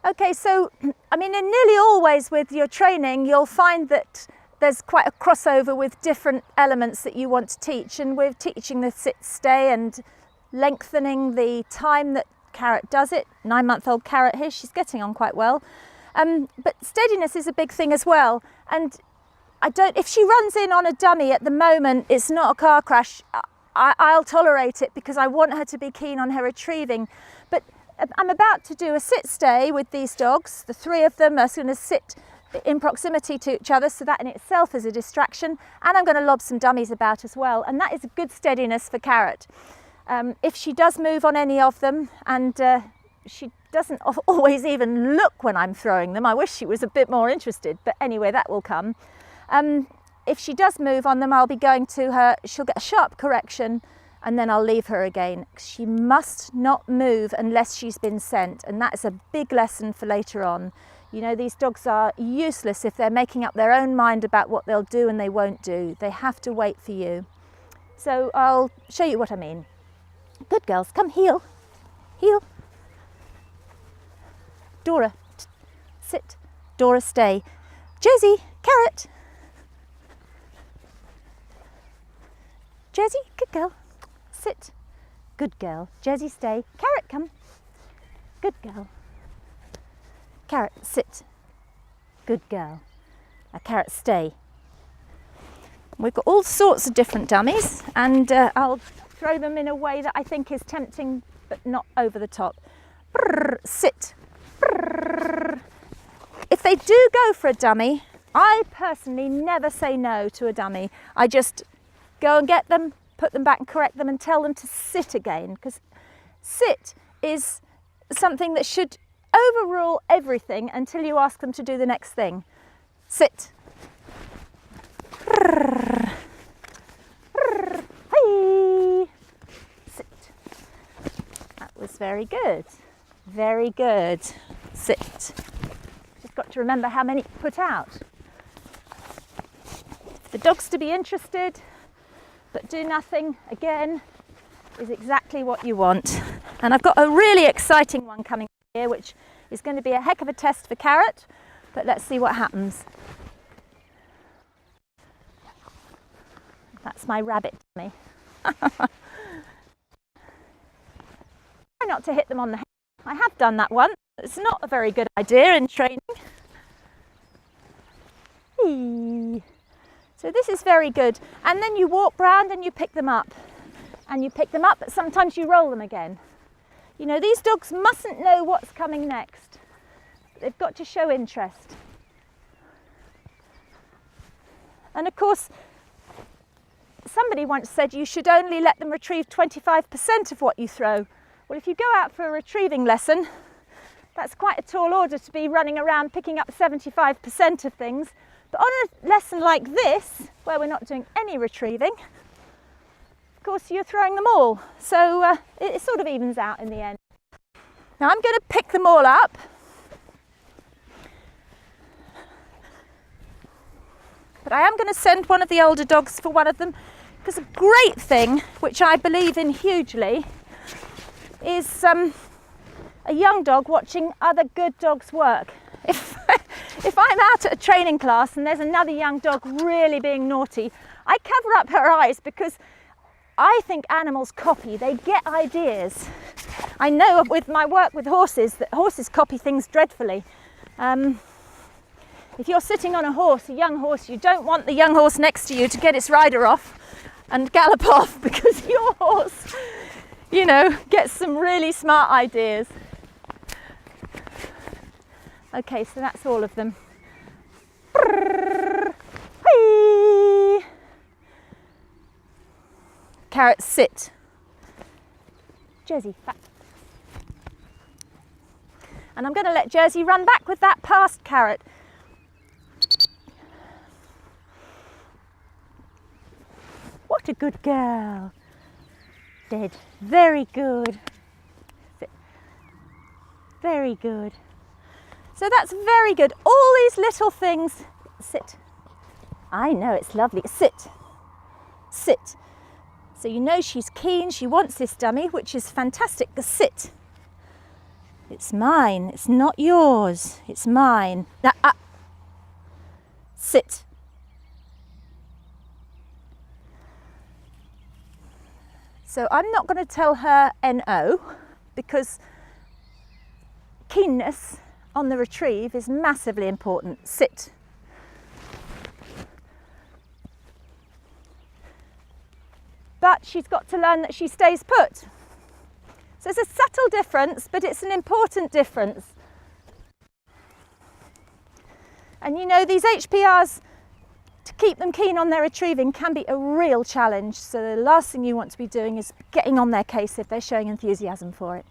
Okay, so I mean, in nearly always with your training, you'll find that there's quite a crossover with different elements that you want to teach, and we're teaching the sit stay and lengthening the time that Carrot does it. 9-month-old Carrot here, she's getting on quite well. But steadiness is a big thing as well, and if she runs in on a dummy at the moment, it's not a car crash, I'll tolerate it because I want her to be keen on her retrieving. But I'm about to do a sit stay with these dogs. The 3 of them are going to sit in proximity to each other, so that in itself is a distraction, and I'm going to lob some dummies about as well, and that is a good steadiness for Carrot. If she does move on any of them, and she doesn't always even look when I'm throwing them, I wish she was a bit more interested, but anyway, that will come. If she does move on them, I'll be going to her, she'll get a sharp correction, and then I'll leave her again. She must not move unless she's been sent, and that is a big lesson for later on. You know, these dogs are useless if they're making up their own mind about what they'll do and they won't do. They have to wait for you. So I'll show you what I mean. Good girls, come heel, heel. Dora, sit. Dora, stay. Josie, Carrot. Josie, good girl, sit. Good girl. Josie, stay. Carrot, come. Good girl. Carrot, sit. Good girl. Now Carrot, stay. We've got all sorts of different dummies, and I'll throw them in a way that I think is tempting but not over the top. Brrr, sit. Brrr. If they do go for a dummy, I personally never say no to a dummy. I just go and get them, put them back and correct them and tell them to sit again, because sit is something that should overrule everything until you ask them to do the next thing. Sit. Brrr. Brrr. Hey. Sit. That was very good. Very good. Sit. Just got to remember how many put out. The dog's to be interested, but do nothing, again, is exactly what you want. And I've got a really exciting one coming here, which is going to be a heck of a test for Carrot, but let's see what happens. That's my rabbit dummy. Try not to hit them on the head. I have done that once. It's not a very good idea in training. Eee. So this is very good. And then you walk round and you pick them up. And you pick them up, but sometimes you roll them again. You know, these dogs mustn't know what's coming next. They've got to show interest. And of course, somebody once said you should only let them retrieve 25% of what you throw. Well, if you go out for a retrieving lesson, that's quite a tall order to be running around picking up 75% of things. But on a lesson like this, where we're not doing any retrieving, of course you're throwing them all. So it sort of evens out in the end. Now I'm going to pick them all up. But I am going to send one of the older dogs for one of them, because a great thing, which I believe in hugely, is a young dog watching other good dogs work. If I'm out at a training class and there's another young dog really being naughty, I cover up her eyes, because I think animals copy, they get ideas. I know with my work with horses that horses copy things dreadfully. If you're sitting on a horse, a young horse, you don't want the young horse next to you to get its rider off and gallop off, because your horse, you know, gets some really smart ideas. Okay, so that's all of them. Whee! Carrot, sit. Jersey, back. And I'm going to let Jersey run back with that past Carrot. What a good girl. Dead. Very good. Sit. Very good. So that's very good. All these little things. Sit. I know, it's lovely. Sit. Sit. So you know she's keen. She wants this dummy, which is fantastic. The sit It's mine, it's not yours, it's mine. Now, sit. So I'm not going to tell her NO because keenness on the retrieve is massively important. Sit. But she's got to learn that she stays put. So it's a subtle difference, but it's an important difference. And you know, these HPRs, to keep them keen on their retrieving can be a real challenge. So the last thing you want to be doing is getting on their case if they're showing enthusiasm for it.